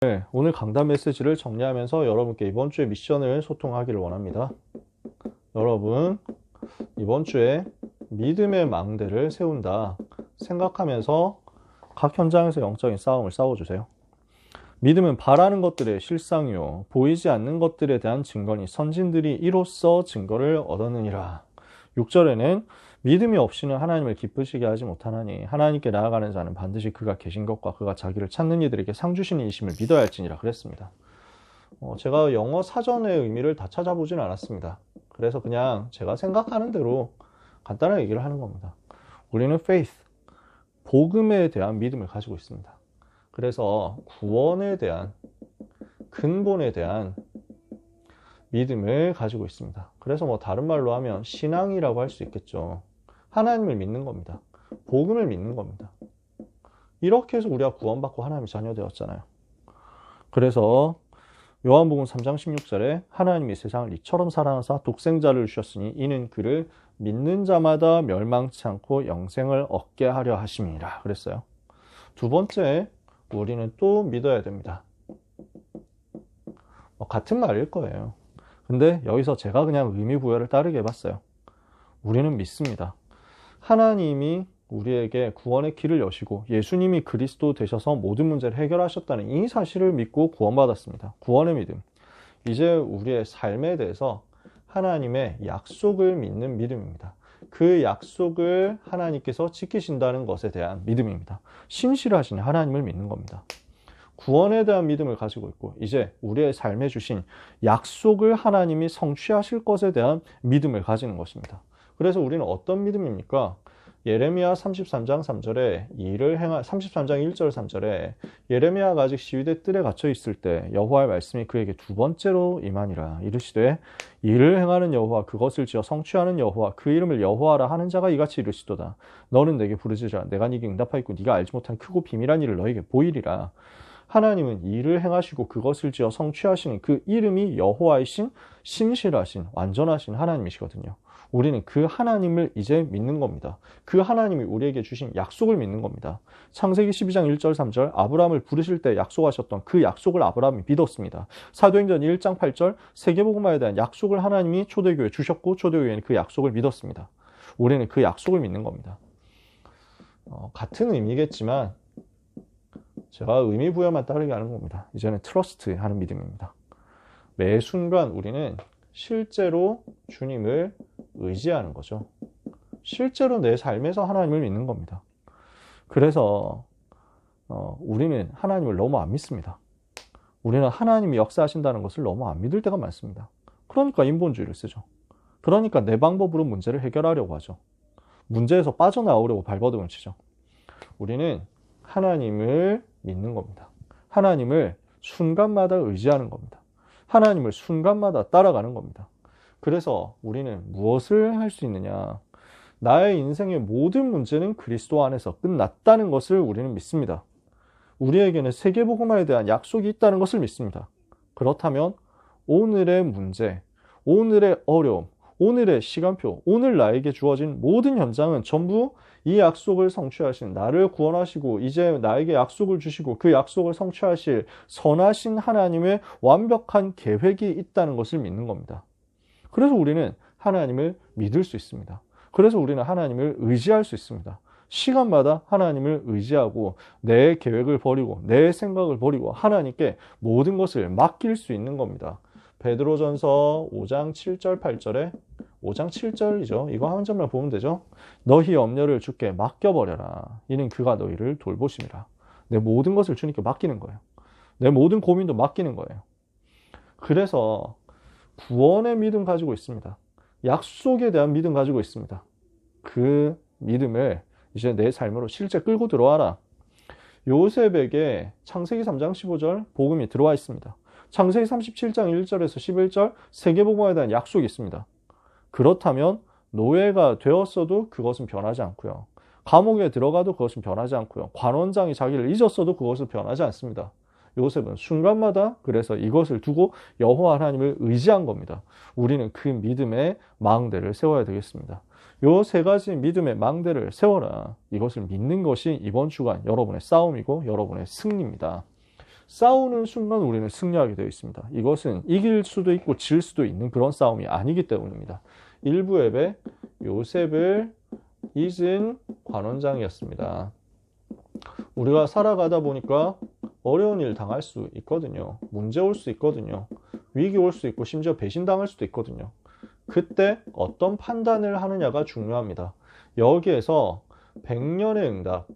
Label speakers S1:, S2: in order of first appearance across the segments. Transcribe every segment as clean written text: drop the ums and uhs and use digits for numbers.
S1: 네, 오늘 강단 메시지를 정리하면서 여러분께 이번 주에 미션을 소통하기를 원합니다. 여러분, 이번 주에 믿음의 망대를 세운다 생각하면서 각 현장에서 영적인 싸움을 싸워주세요. 믿음은 바라는 것들의 실상이요 보이지 않는 것들에 대한 증거니 선진들이 이로써 증거를 얻었느니라. 6절에는 믿음이 없이는 하나님을 기쁘시게 하지 못하나니 하나님께 나아가는 자는 반드시 그가 계신 것과 그가 자기를 찾는 이들에게 상 주시는 이심을 믿어야 할지니라 그랬습니다. 제가 영어 사전의 의미를 다 찾아보진 않았습니다. 그래서 그냥 제가 생각하는 대로 간단하게 얘기를 하는 겁니다. 우리는 faith, 복음에 대한 믿음을 가지고 있습니다. 그래서 구원에 대한, 근본에 대한 믿음을 가지고 있습니다. 그래서 뭐 다른 말로 하면 신앙이라고 할 수 있겠죠. 하나님을 믿는 겁니다. 복음을 믿는 겁니다. 이렇게 해서 우리가 구원받고 하나님의 자녀 되었잖아요. 그래서 요한복음 3장 16절에 하나님이 세상을 이처럼 사랑하사 독생자를 주셨으니 이는 그를 믿는 자마다 멸망치 않고 영생을 얻게 하려 하심이라 그랬어요. 두 번째, 우리는 또 믿어야 됩니다. 같은 말일 거예요. 근데 여기서 제가 그냥 의미 부여를 따르게 해봤어요. 우리는 믿습니다. 하나님이 우리에게 구원의 길을 여시고 예수님이 그리스도 되셔서 모든 문제를 해결하셨다는 이 사실을 믿고 구원받았습니다. 구원의 믿음. 이제 우리의 삶에 대해서 하나님의 약속을 믿는 믿음입니다. 그 약속을 하나님께서 지키신다는 것에 대한 믿음입니다. 신실하신 하나님을 믿는 겁니다. 구원에 대한 믿음을 가지고 있고 이제 우리의 삶에 주신 약속을 하나님이 성취하실 것에 대한 믿음을 가지는 것입니다. 그래서 우리는 어떤 믿음입니까? 예레미야 33장 3절에 33장 1절 3절에 예레미야가 아직 시위대 뜰에 갇혀 있을 때 여호와의 말씀이 그에게 두 번째로 임하니라. 이르시되 이를 행하는 여호와 그것을 지어 성취하는 여호와 그 이름을 여호와라 하는 자가 이같이 이르시도다. 너는 내게 부르짖으라. 내가 네게 응답하였고 네가 알지 못한 크고 비밀한 일을 너에게 보이리라. 하나님은 일을 행하시고 그것을 지어 성취하시는 그 이름이 여호와이신 신실하신 완전하신 하나님이시거든요. 우리는 그 하나님을 이제 믿는 겁니다. 그 하나님이 우리에게 주신 약속을 믿는 겁니다. 창세기 12장 1절 3절 아브라함을 부르실 때 약속하셨던 그 약속을 아브라함이 믿었습니다. 사도행전 1장 8절 세계복음화에 대한 약속을 하나님이 초대교회에 주셨고 초대교회는 그 약속을 믿었습니다. 우리는 그 약속을 믿는 겁니다. 같은 의미겠지만 제가 의미 부여만 따르게 하는 겁니다. 이제는 트러스트 하는 믿음입니다. 매 순간 우리는 실제로 주님을 의지하는 거죠. 실제로 내 삶에서 하나님을 믿는 겁니다. 그래서 우리는 하나님을 너무 안 믿습니다. 우리는 하나님이 역사하신다는 것을 너무 안 믿을 때가 많습니다. 그러니까 인본주의를 쓰죠. 그러니까 내 방법으로 문제를 해결하려고 하죠. 문제에서 빠져나오려고 발버둥을 치죠. 우리는 하나님을 믿는 겁니다. 하나님을 순간마다 의지하는 겁니다. 하나님을 순간마다 따라가는 겁니다. 그래서 우리는 무엇을 할 수 있느냐? 나의 인생의 모든 문제는 그리스도 안에서 끝났다는 것을 우리는 믿습니다. 우리에게는 세계복음화에 대한 약속이 있다는 것을 믿습니다. 그렇다면 오늘의 문제, 오늘의 어려움, 오늘의 시간표, 오늘 나에게 주어진 모든 현장은 전부 이 약속을 성취하신 나를 구원하시고 이제 나에게 약속을 주시고 그 약속을 성취하실 선하신 하나님의 완벽한 계획이 있다는 것을 믿는 겁니다. 그래서 우리는 하나님을 믿을 수 있습니다. 그래서 우리는 하나님을 의지할 수 있습니다. 시간마다 하나님을 의지하고 내 계획을 버리고 내 생각을 버리고 하나님께 모든 것을 맡길 수 있는 겁니다. 베드로전서 5장 7절 8절에 5장 7절이죠. 이거 한 점만 보면 되죠. 너희 염려를 주께 맡겨버려라. 이는 그가 너희를 돌보심이라. 내 모든 것을 주님께 맡기는 거예요. 내 모든 고민도 맡기는 거예요. 그래서 구원의 믿음 가지고 있습니다. 약속에 대한 믿음 가지고 있습니다. 그 믿음을 이제 내 삶으로 실제 끌고 들어와라. 요셉에게 창세기 3장 15절 복음이 들어와 있습니다. 창세기 37장 1절에서 11절 세계복음화에 대한 약속이 있습니다. 그렇다면 노예가 되었어도 그것은 변하지 않고요. 감옥에 들어가도 그것은 변하지 않고요. 관원장이 자기를 잊었어도 그것은 변하지 않습니다. 요셉은 순간마다 그래서 이것을 두고 여호와 하나님을 의지한 겁니다. 우리는 그 믿음의 망대를 세워야 되겠습니다. 요 세 가지 믿음의 망대를 세워라. 이것을 믿는 것이 이번 주간 여러분의 싸움이고 여러분의 승리입니다. 싸우는 순간 우리는 승리하게 되어 있습니다. 이것은 이길 수도 있고 질 수도 있는 그런 싸움이 아니기 때문입니다. 1부 예배 요셉을 잊은 관원장이었습니다. 우리가 살아가다 보니까 어려운 일 당할 수 있거든요. 문제 올 수 있거든요. 위기 올 수 있고 심지어 배신당할 수도 있거든요. 그때 어떤 판단을 하느냐가 중요합니다. 여기에서 100년의 응답,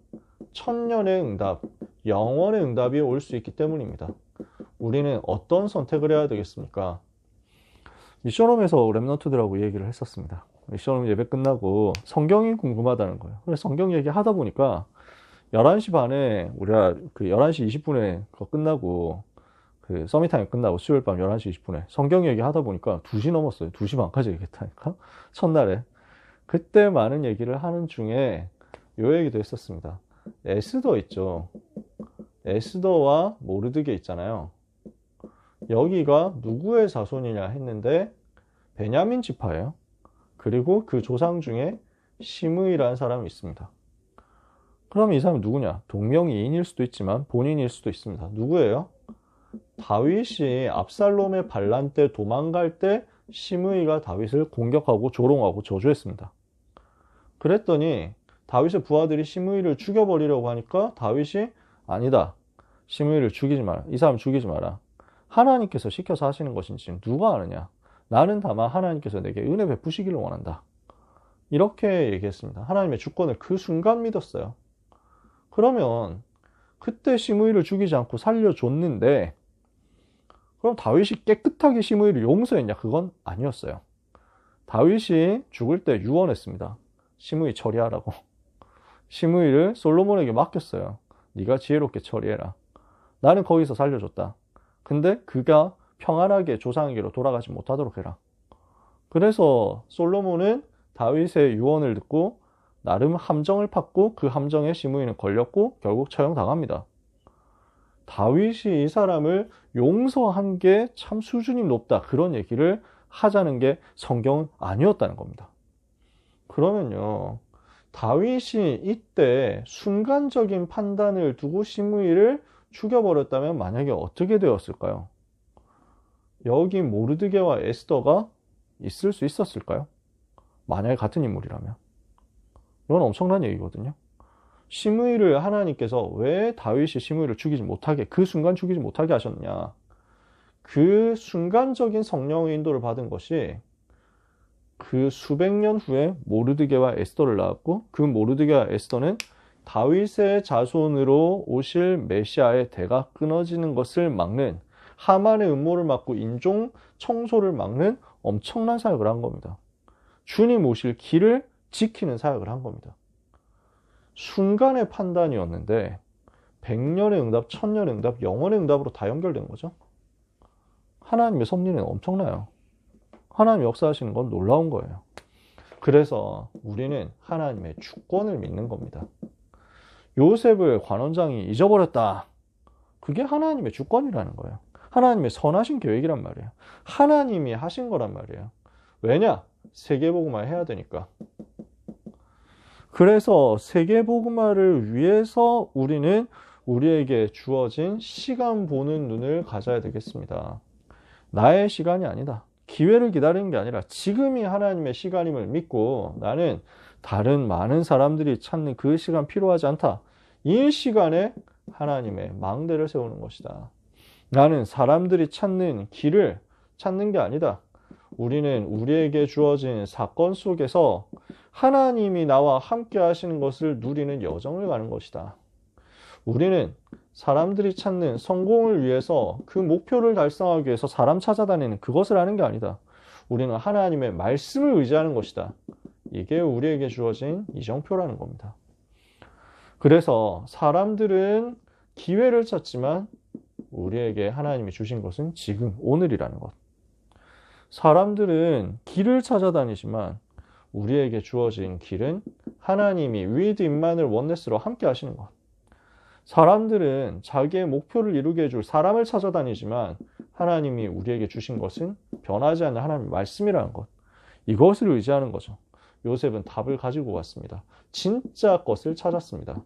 S1: 1000년의 응답, 영원의 응답이 올 수 있기 때문입니다. 우리는 어떤 선택을 해야 되겠습니까? 미션홈에서 랩넌트들하고 얘기를 했었습니다. 미션홈 예배 끝나고 성경이 궁금하다는 거예요. 그래서 성경 얘기하다 보니까 11시 반에 우리가 그 11시 20분에 그거 끝나고 그 서밋타임 끝나고 수요일 밤 11시 20분에 성경 얘기하다 보니까 2시 넘었어요. 2시 반까지 얘기했다니까. 첫날에. 그때 많은 얘기를 하는 중에 요 얘기도 했었습니다. 에스더 있죠. 에스더와 모르드게 있잖아요. 여기가 누구의 자손이냐 했는데 베냐민 지파예요. 그리고 그 조상 중에 시므이라는 사람이 있습니다. 그럼 이 사람이 누구냐? 동명이인일 수도 있지만 본인일 수도 있습니다. 누구예요? 다윗이 압살롬의 반란 때 도망갈 때 시므이가 다윗을 공격하고 조롱하고 저주했습니다. 그랬더니 다윗의 부하들이 시므이를 죽여버리려고 하니까 다윗이 아니다. 시므이를 죽이지 마라. 이 사람 죽이지 마라. 하나님께서 시켜서 하시는 것인지 누가 아느냐. 나는 다만 하나님께서 내게 은혜 베푸시기를 원한다. 이렇게 얘기했습니다. 하나님의 주권을 그 순간 믿었어요. 그러면 그때 시므이를 죽이지 않고 살려줬는데 그럼 다윗이 깨끗하게 시므이를 용서했냐? 그건 아니었어요. 다윗이 죽을 때 유언했습니다. 시므이 처리하라고. 시므이를 솔로몬에게 맡겼어요. 네가 지혜롭게 처리해라. 나는 거기서 살려줬다. 근데 그가 평안하게 조상에게로 돌아가지 못하도록 해라. 그래서 솔로몬은 다윗의 유언을 듣고 나름 함정을 팠고 그 함정에 시므이는 걸렸고 결국 처형당합니다. 다윗이 이 사람을 용서한 게 참 수준이 높다. 그런 얘기를 하자는 게 성경은 아니었다는 겁니다. 그러면요. 다윗이 이때 순간적인 판단을 두고 시므이를 죽여버렸다면 만약에 어떻게 되었을까요? 여기 모르드게와 에스더가 있을 수 있었을까요? 만약에 같은 인물이라면. 이건 엄청난 얘기거든요. 시므이를 하나님께서 왜 다윗이 시므이를 죽이지 못하게, 그 순간 죽이지 못하게 하셨냐. 그 순간적인 성령의 인도를 받은 것이 그 수백 년 후에 모르드게와 에스더를 낳았고 그 모르드게와 에스더는 다윗의 자손으로 오실 메시아의 대가 끊어지는 것을 막는 하만의 음모를 막고 인종 청소를 막는 엄청난 사역을 한 겁니다. 주님 오실 길을 지키는 사역을 한 겁니다. 순간의 판단이었는데 100년의 응답, 1000년의 응답, 영원의 응답으로 다 연결된 거죠. 하나님의 섭리는 엄청나요. 하나님 역사하시는 건 놀라운 거예요. 그래서 우리는 하나님의 주권을 믿는 겁니다. 요셉을 관원장이 잊어버렸다. 그게 하나님의 주권이라는 거예요. 하나님의 선하신 계획이란 말이에요. 하나님이 하신 거란 말이에요. 왜냐? 세계복음화 해야 되니까. 그래서 세계복음화를 위해서 우리는 우리에게 주어진 시간 보는 눈을 가져야 되겠습니다. 나의 시간이 아니다. 기회를 기다리는 게 아니라 지금이 하나님의 시간임을 믿고 나는 다른 많은 사람들이 찾는 그 시간 필요하지 않다. 이 시간에 하나님의 망대를 세우는 것이다. 나는 사람들이 찾는 길을 찾는 게 아니다. 우리는 우리에게 주어진 사건 속에서 하나님이 나와 함께 하시는 것을 누리는 여정을 가는 것이다. 우리는 사람들이 찾는 성공을 위해서 그 목표를 달성하기 위해서 사람 찾아다니는 그것을 하는 게 아니다. 우리는 하나님의 말씀을 의지하는 것이다. 이게 우리에게 주어진 이정표라는 겁니다. 그래서 사람들은 기회를 찾지만 우리에게 하나님이 주신 것은 지금 오늘이라는 것. 사람들은 길을 찾아다니지만 우리에게 주어진 길은 하나님이 with 임마누엘 원네스로 함께 하시는 것. 사람들은 자기의 목표를 이루게 해줄 사람을 찾아다니지만 하나님이 우리에게 주신 것은 변하지 않는 하나님의 말씀이라는 것. 이것을 의지하는 거죠. 요셉은 답을 가지고 왔습니다. 진짜 것을 찾았습니다.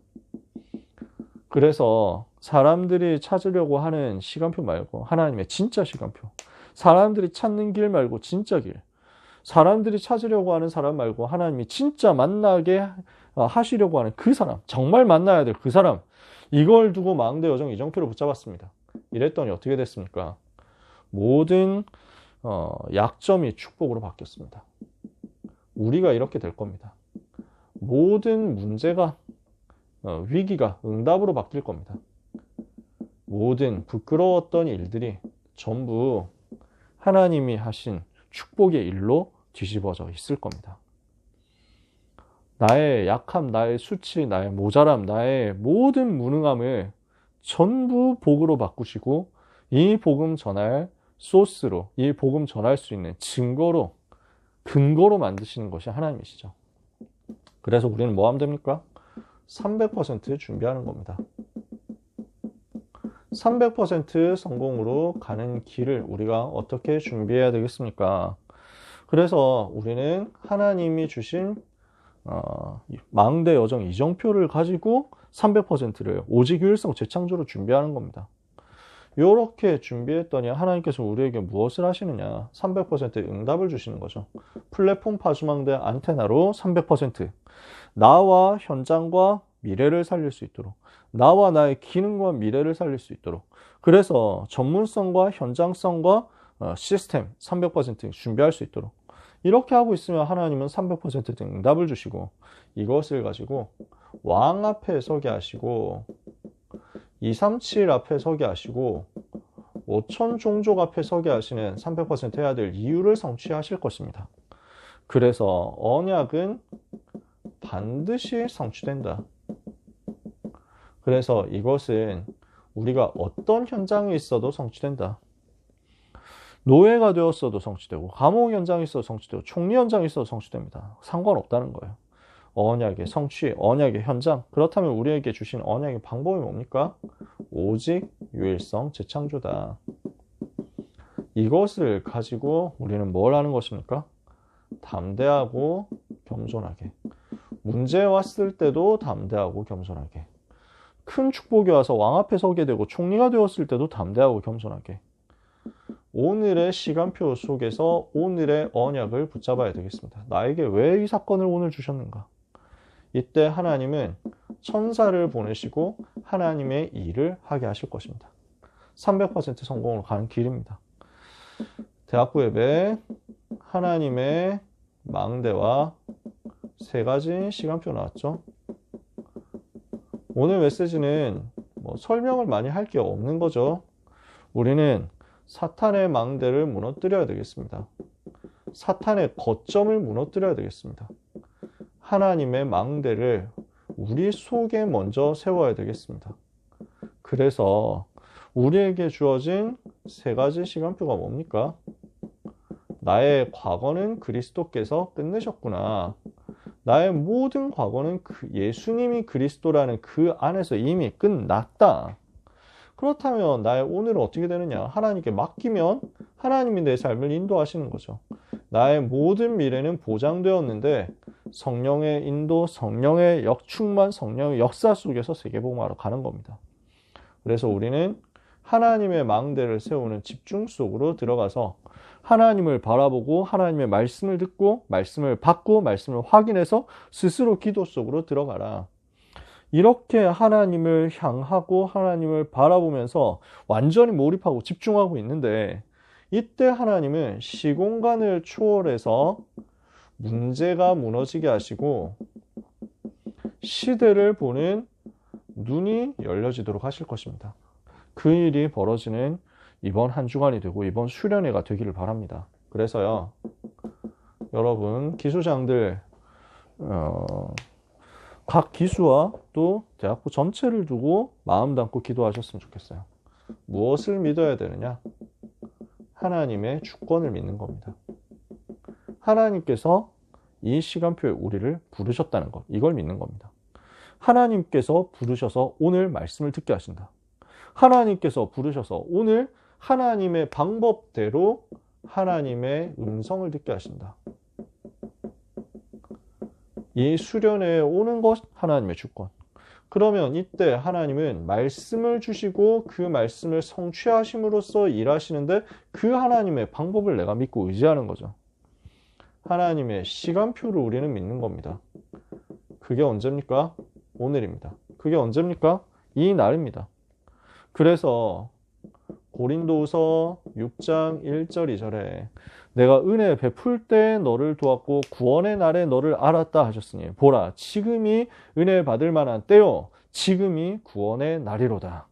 S1: 그래서 사람들이 찾으려고 하는 시간표 말고 하나님의 진짜 시간표. 사람들이 찾는 길 말고 진짜 길. 사람들이 찾으려고 하는 사람 말고 하나님이 진짜 만나게 하시려고 하는 그 사람. 정말 만나야 될 그 사람. 이걸 두고 망대 여정 이정표를 붙잡았습니다. 이랬더니 어떻게 됐습니까? 모든 약점이 축복으로 바뀌었습니다. 우리가 이렇게 될 겁니다. 모든 문제가 위기가 응답으로 바뀔 겁니다. 모든 부끄러웠던 일들이 전부 하나님이 하신 축복의 일로 뒤집어져 있을 겁니다. 나의 약함, 나의 수치, 나의 모자람, 나의 모든 무능함을 전부 복으로 바꾸시고 이 복음 전할 소스로, 이 복음 전할 수 있는 증거로, 근거로 만드시는 것이 하나님이시죠. 그래서 우리는 뭐 하면 됩니까? 300% 준비하는 겁니다. 300% 성공으로 가는 길을 우리가 어떻게 준비해야 되겠습니까? 그래서 우리는 하나님이 주신 망대 여정 이정표를 가지고 300%를 오직 유일성 재창조로 준비하는 겁니다. 이렇게 준비했더니 하나님께서 우리에게 무엇을 하시느냐? 300% 응답을 주시는 거죠. 플랫폼 파수망대 안테나로 300% 나와 현장과 미래를 살릴 수 있도록, 나와 나의 기능과 미래를 살릴 수 있도록, 그래서 전문성과 현장성과 시스템 300% 준비할 수 있도록 이렇게 하고 있으면 하나님은 300% 응답을 주시고 이것을 가지고 왕 앞에 서게 하시고 237 앞에 서게 하시고 5천 종족 앞에 서게 하시는 300% 해야 될 이유를 성취하실 것입니다. 그래서 언약은 반드시 성취된다. 그래서 이것은 우리가 어떤 현장에 있어도 성취된다. 노예가 되었어도 성취되고 감옥 현장에 있어도 성취되고 총리 현장에 있어도 성취됩니다. 상관없다는 거예요. 언약의 성취, 언약의 현장. 그렇다면 우리에게 주신 언약의 방법이 뭡니까? 오직 유일성 재창조다. 이것을 가지고 우리는 뭘 하는 것입니까? 담대하고 겸손하게. 문제 왔을 때도 담대하고 겸손하게. 큰 축복이 와서 왕 앞에 서게 되고 총리가 되었을 때도 담대하고 겸손하게. 오늘의 시간표 속에서 오늘의 언약을 붙잡아야 되겠습니다. 나에게 왜 이 사건을 오늘 주셨는가? 이때 하나님은 천사를 보내시고 하나님의 일을 하게 하실 것입니다. 300% 성공으로 가는 길입니다. 대학부 예배 하나님의 망대와 세 가지 시간표 나왔죠. 오늘 메시지는 설명을 많이 할 게 없는 거죠. 우리는 사탄의 망대를 무너뜨려야 되겠습니다. 사탄의 거점을 무너뜨려야 되겠습니다. 하나님의 망대를 우리 속에 먼저 세워야 되겠습니다. 그래서 우리에게 주어진 세 가지 시간표가 뭡니까? 나의 과거는 그리스도께서 끝내셨구나. 나의 모든 과거는 예수님이 그리스도라는 그 안에서 이미 끝났다. 그렇다면 나의 오늘은 어떻게 되느냐? 하나님께 맡기면 하나님이 내 삶을 인도하시는 거죠. 나의 모든 미래는 보장되었는데 성령의 인도, 성령의 역충만, 성령의 역사 속에서 세계복음하러 가는 겁니다. 그래서 우리는 하나님의 망대를 세우는 집중 속으로 들어가서 하나님을 바라보고 하나님의 말씀을 듣고 말씀을 받고 말씀을 확인해서 스스로 기도 속으로 들어가라. 이렇게 하나님을 향하고 하나님을 바라보면서 완전히 몰입하고 집중하고 있는데 이때 하나님은 시공간을 초월해서 문제가 무너지게 하시고 시대를 보는 눈이 열려지도록 하실 것입니다. 그 일이 벌어지는 이번 한 주간이 되고 이번 수련회가 되기를 바랍니다. 그래서요, 여러분 기수장들 각 기수와 또 대학부 전체를 두고 마음 담고 기도하셨으면 좋겠어요. 무엇을 믿어야 되느냐? 하나님의 주권을 믿는 겁니다. 하나님께서 이 시간표에 우리를 부르셨다는 것, 이걸 믿는 겁니다. 하나님께서 부르셔서 오늘 말씀을 듣게 하신다. 하나님께서 부르셔서 오늘 하나님의 방법대로 하나님의 음성을 듣게 하신다. 이 수련회에 오는 것 하나님의 주권. 그러면 이때 하나님은 말씀을 주시고 그 말씀을 성취하심으로써 일하시는데 그 하나님의 방법을 내가 믿고 의지하는 거죠. 하나님의 시간표를 우리는 믿는 겁니다. 그게 언제입니까? 오늘입니다. 그게 언제입니까? 이 날입니다. 그래서 고린도후서 6장 1절 2절에 내가 은혜 베풀 때 너를 도왔고 구원의 날에 너를 알았다 하셨으니 보라 지금이 은혜 받을 만한 때요 지금이 구원의 날이로다.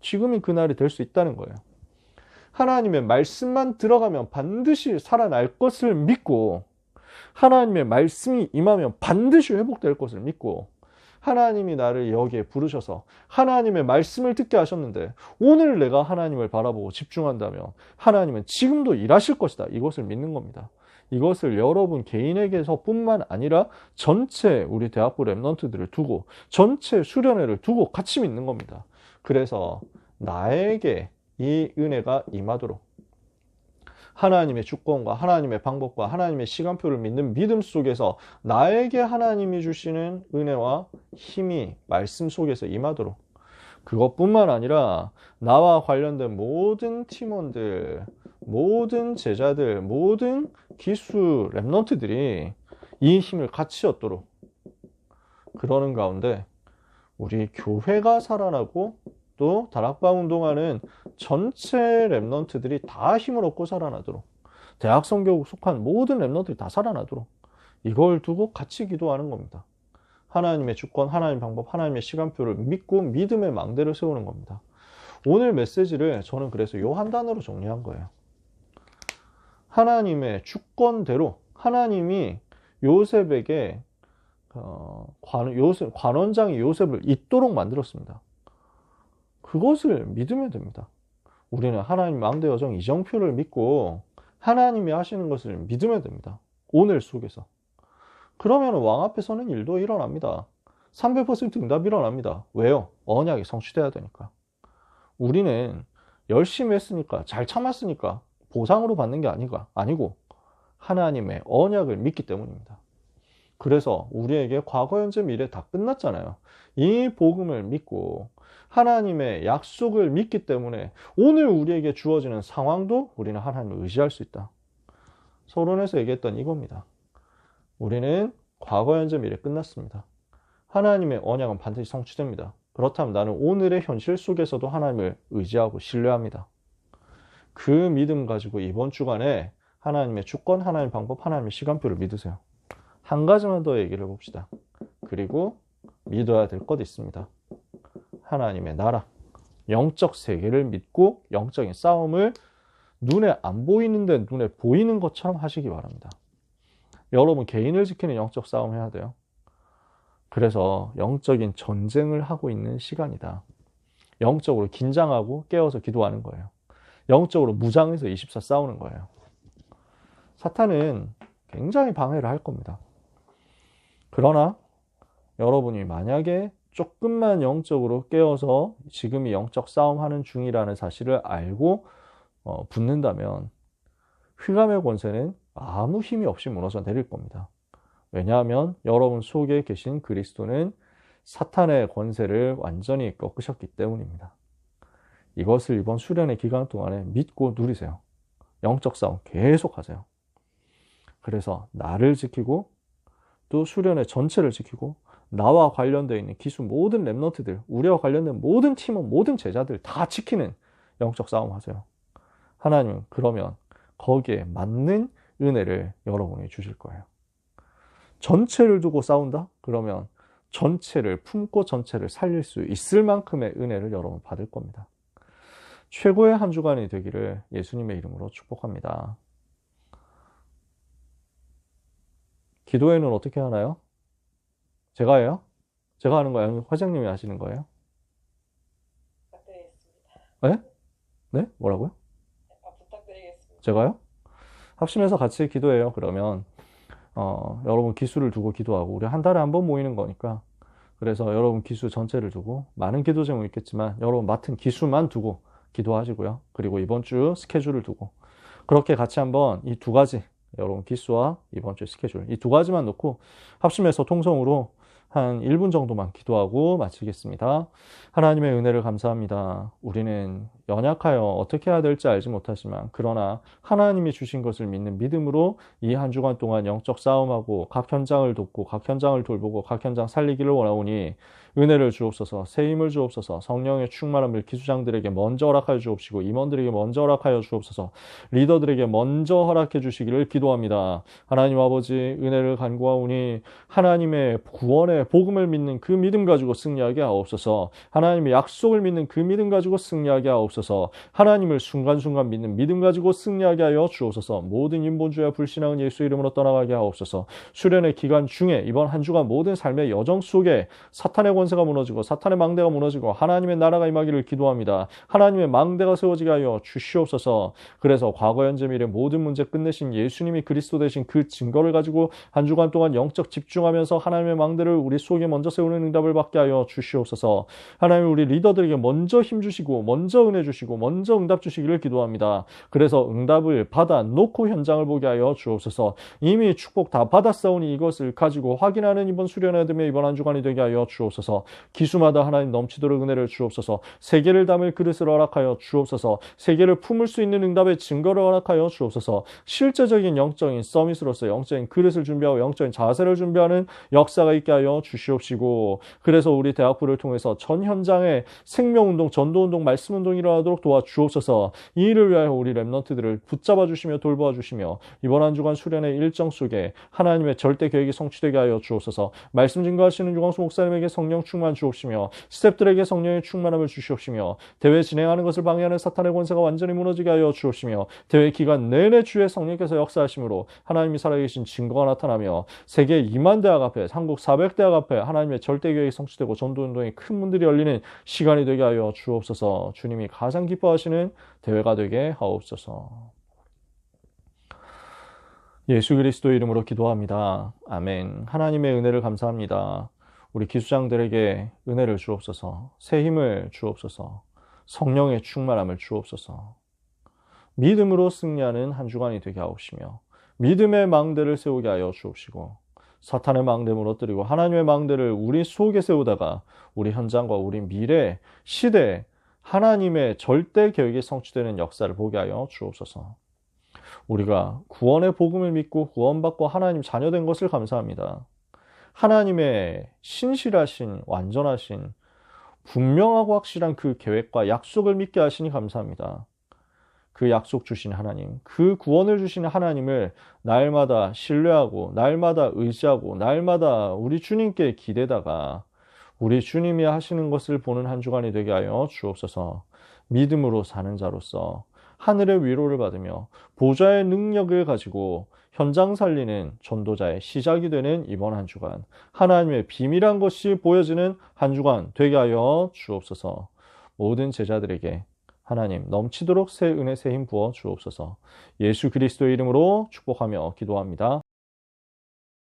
S1: 지금이 그 날이 될 수 있다는 거예요. 하나님의 말씀만 들어가면 반드시 살아날 것을 믿고 하나님의 말씀이 임하면 반드시 회복될 것을 믿고 하나님이 나를 여기에 부르셔서 하나님의 말씀을 듣게 하셨는데 오늘 내가 하나님을 바라보고 집중한다면 하나님은 지금도 일하실 것이다. 이것을 믿는 겁니다. 이것을 여러분 개인에게서뿐만 아니라 전체 우리 대학부 랩런트들을 두고 전체 수련회를 두고 같이 믿는 겁니다. 그래서 나에게 이 은혜가 임하도록 하나님의 주권과 하나님의 방법과 하나님의 시간표를 믿는 믿음 속에서 나에게 하나님이 주시는 은혜와 힘이 말씀 속에서 임하도록 그것뿐만 아니라 나와 관련된 모든 팀원들, 모든 제자들, 모든 기수 랩런트들이 이 힘을 같이 얻도록 그러는 가운데 우리 교회가 살아나고 또 다락방 운동하는 전체 랩런트들이 다 힘을 얻고 살아나도록 대학 성교국 속한 모든 랩런트들이 다 살아나도록 이걸 두고 같이 기도하는 겁니다. 하나님의 주권, 하나님의 방법, 하나님의 시간표를 믿고 믿음의 망대를 세우는 겁니다. 오늘 메시지를 저는 그래서 요 한 단어로 정리한 거예요. 하나님의 주권대로 하나님이 요셉에게 관원장이 요셉을 잊도록 만들었습니다. 그것을 믿으면 됩니다. 우리는 하나님 망대 여정 이정표를 믿고 하나님이 하시는 것을 믿으면 됩니다. 오늘 속에서. 그러면 왕 앞에 서는 일도 일어납니다. 300% 응답이 일어납니다. 왜요? 언약이 성취돼야 되니까. 우리는 열심히 했으니까 잘 참았으니까 보상으로 받는 게 아니고 하나님의 언약을 믿기 때문입니다. 그래서 우리에게 과거, 현재, 미래 다 끝났잖아요. 이 복음을 믿고 하나님의 약속을 믿기 때문에 오늘 우리에게 주어지는 상황도 우리는 하나님을 의지할 수 있다. 서론에서 얘기했던 이겁니다. 우리는 과거, 현재, 미래 끝났습니다. 하나님의 언약은 반드시 성취됩니다. 그렇다면 나는 오늘의 현실 속에서도 하나님을 의지하고 신뢰합니다. 그 믿음 가지고 이번 주간에 하나님의 주권, 하나님의 방법, 하나님의 시간표를 믿으세요. 한 가지만 더 얘기를 해봅시다. 그리고 믿어야 될 것 있습니다. 하나님의 나라, 영적 세계를 믿고 영적인 싸움을 눈에 안 보이는데 눈에 보이는 것처럼 하시기 바랍니다. 여러분 개인을 지키는 영적 싸움 해야 돼요. 그래서 영적인 전쟁을 하고 있는 시간이다. 영적으로 긴장하고 깨어서 기도하는 거예요. 영적으로 무장해서 24 싸우는 거예요. 사탄은 굉장히 방해를 할 겁니다. 그러나 여러분이 만약에 조금만 영적으로 깨어서 지금이 영적 싸움하는 중이라는 사실을 알고 붙는다면 흑암의 권세는 아무 힘이 없이 무너져 내릴 겁니다. 왜냐하면 여러분 속에 계신 그리스도는 사탄의 권세를 완전히 꺾으셨기 때문입니다. 이것을 이번 수련의 기간 동안에 믿고 누리세요. 영적 싸움 계속 하세요. 그래서 나를 지키고 또 수련의 전체를 지키고 나와 관련되어 있는 기수 모든 랩런트들, 우리와 관련된 모든 팀원, 모든 제자들 다 지키는 영적 싸움 하세요. 하나님은 그러면 거기에 맞는 은혜를 여러분이 주실 거예요. 전체를 두고 싸운다? 그러면 전체를 품고 전체를 살릴 수 있을 만큼의 은혜를 여러분 받을 겁니다. 최고의 한 주간이 되기를 예수님의 이름으로 축복합니다. 기도회는 어떻게 하나요? 제가 해요? 제가 하는 거예요? 화장님이 하시는 거예요?
S2: 부탁드리겠습니다.
S1: 네? 네? 뭐라고요?
S2: 부탁드리겠습니다.
S1: 제가요? 합심해서 같이 기도해요. 그러면 여러분 기수를 두고 기도하고 우리 한 달에 한 번 모이는 거니까 그래서 여러분 기수 전체를 두고 많은 기도 제목이 있겠지만 여러분 맡은 기수만 두고 기도하시고요. 그리고 이번 주 스케줄을 두고 그렇게 같이 한번 이 두 가지 여러분 기수와 이번 주 스케줄 이 두 가지만 놓고 합심해서 통성으로 한 1분 정도만 기도하고 마치겠습니다. 하나님의 은혜를 감사합니다. 우리는 연약하여 어떻게 해야 될지 알지 못하지만 그러나 하나님이 주신 것을 믿는 믿음으로 이 한 주간 동안 영적 싸움하고 각 현장을 돕고 각 현장을 돌보고 각 현장 살리기를 원하오니 은혜를 주옵소서, 새 힘을 주옵소서, 성령의 충만함을 기수장들에게 먼저 허락하여 주옵시고 임원들에게 먼저 허락하여 주옵소서, 리더들에게 먼저 허락해 주시기를 기도합니다. 하나님 아버지, 은혜를 간구하오니 하나님의 구원의 복음을 믿는 그 믿음 가지고 승리하게 하옵소서, 하나님의 약속을 믿는 그 믿음 가지고 승리하게 하옵소서, 하나님을 순간순간 믿는 믿음 가지고 승리하게 하여 주옵소서, 모든 인본주의와 불신앙은 예수 이름으로 떠나가게 하옵소서. 수련의 기간 중에 이번 한 주간 모든 삶의 여정 속에 사탄의 권세가 무너지고 사탄의 망대가 무너지고 하나님의 나라가 임하기를 기도합니다. 하나님의 망대가 세워지게 하여 주시옵소서. 그래서 과거 현재 미래 모든 문제 끝내신 예수님이 그리스도 되신 그 증거를 가지고 한 주간 동안 영적 집중하면서 하나님의 망대를 우리 속에 먼저 세우는 응답을 받게 하여 주시옵소서. 하나님, 우리 리더들에게 먼저 힘 주시고 먼저 은혜 주시고 먼저 응답 주시기를 기도합니다. 그래서 응답을 받아 놓고 현장을 보게 하여 주옵소서. 이미 축복 다 받았사오니 이것을 가지고 확인하는 이번 수련회 듬에 이번 한 주간이 되게 하여 주옵소서. 기수마다 하나님 넘치도록 은혜를 주옵소서. 세계를 담을 그릇을 허락하여 주옵소서. 세계를 품을 수 있는 응답의 증거를 허락하여 주옵소서. 실제적인 영적인 서밋으로서 영적인 그릇을 준비하고 영적인 자세를 준비하는 역사가 있게 하여 주시옵시고, 그래서 우리 대학부를 통해서 전 현장에 생명운동, 전도운동, 말씀운동이 일어나도록 도와주옵소서. 이 일을 위하여 우리 렘넌트들을 붙잡아 주시며 돌보아 주시며 이번 한 주간 수련의 일정 속에 하나님의 절대 계획이 성취되게 하여 주옵소서. 말씀 증거하시는 유광수 목사님에게 성령 충만 주옵시며 스태프들에게 성령의 충만함을 주시옵시며 대회 진행하는 것을 방해하는 사탄의 권세가 완전히 무너지게 하여 주옵시며 대회 기간 내내 주의 성령께서 역사하심으로 하나님이 살아계신 증거가 나타나며 세계 2만 대학 앞에, 한국 400대학 앞에 하나님의 절대 계획이 성취되고 전도운동의 큰 문들이 열리는 시간이 되게 하여 주옵소서. 주님이 가장 기뻐하시는 대회가 되게 하옵소서. 예수 그리스도 이름으로 기도합니다. 아멘. 하나님의 은혜를 감사합니다. 우리 기수장들에게 은혜를 주옵소서, 새 힘을 주옵소서, 성령의 충만함을 주옵소서, 믿음으로 승리하는 한 주간이 되게 하옵시며 믿음의 망대를 세우게 하여 주옵시고 사탄의 망대 무너뜨리고 하나님의 망대를 우리 속에 세우다가 우리 현장과 우리 미래 시대에 하나님의 절대 계획이 성취되는 역사를 보게 하여 주옵소서. 우리가 구원의 복음을 믿고 구원받고 하나님 자녀된 것을 감사합니다. 하나님의 신실하신, 완전하신, 분명하고 확실한 그 계획과 약속을 믿게 하시니 감사합니다. 그 약속 주신 하나님, 그 구원을 주신 하나님을 날마다 신뢰하고 날마다 의지하고 날마다 우리 주님께 기대다가 우리 주님이 하시는 것을 보는 한 주간이 되게 하여 주옵소서. 믿음으로 사는 자로서 하늘의 위로를 받으며 보좌의 능력을 가지고 현장 살리는 전도자의 시작이 되는 이번 한 주간, 하나님의 비밀한 것이 보여지는 한 주간 되게 하여 주옵소서. 모든 제자들에게 하나님 넘치도록 새 은혜 새 힘 부어 주옵소서. 예수 그리스도의 이름으로 축복하며 기도합니다.